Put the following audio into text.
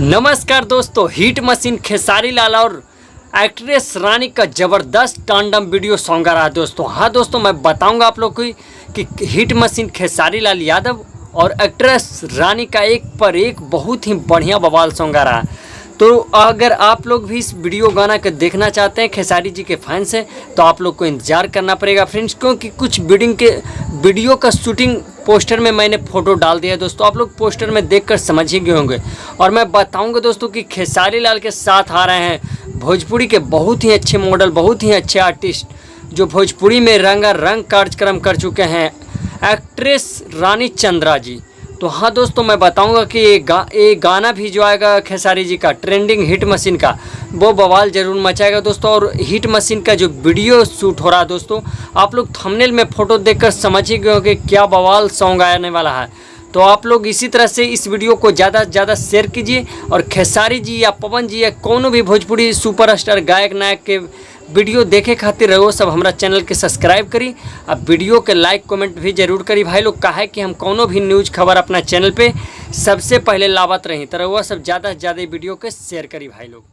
नमस्कार दोस्तों, hit machine Khesari Lal और एक्ट्रेस रानी का ज़बरदस्त टांडम वीडियो सॉन्ग आ रहा है दोस्तों। हाँ दोस्तों, मैं बताऊंगा आप लोग को कि हिट मशीन खेसारी लाल यादव और एक्ट्रेस रानी का एक पर एक बहुत ही बढ़िया बवाल सॉन्ग आ रहा है। तो अगर आप लोग भी इस वीडियो गाना को देखना चाहते हैं, खेसारी जी के फैंस हैं, तो आप लोग को इंतज़ार करना पड़ेगा फ्रेंड्स, क्योंकि कुछ वीडियो का शूटिंग पोस्टर में मैंने फ़ोटो डाल दिया है दोस्तों। आप लोग पोस्टर में देखकर समझ ही गए होंगे। और मैं बताऊंगा दोस्तों कि खेसारी लाल के साथ आ रहे हैं भोजपुरी के बहुत ही अच्छे मॉडल, बहुत ही अच्छे आर्टिस्ट जो भोजपुरी में रंगारंग कार्यक्रम कर चुके हैं, एक्ट्रेस रानी चंद्रा जी। तो हाँ दोस्तों, मैं बताऊंगा कि ये गाना भी जो आएगा खेसारी जी का ट्रेंडिंग हिट मशीन का, वो बवाल ज़रूर मचाएगा दोस्तों। और हिट मशीन का जो वीडियो शूट हो रहा है दोस्तों, आप लोग थंबनेल में फ़ोटो देखकर समझ ही गए कि क्या बवाल सॉन्ग आने वाला है। तो आप लोग इसी तरह से इस वीडियो को ज़्यादा से ज़्यादा शेयर कीजिए और खेसारी जी या पवन जी या कोनो भी भोजपुरी सुपरस्टार गायक नायक के वीडियो देखे खातिर रहो सब हमारा चैनल के सब्सक्राइब करी। अब वीडियो के लाइक कमेंट भी जरूर करी भाई लोग। कहा है कि हम कोनो भी न्यूज़ खबर अपना चैनल पे सबसे पहले लावत रही, तो रहो सब ज़्यादा से ज़्यादा वीडियो के शेयर करी भाई लोग।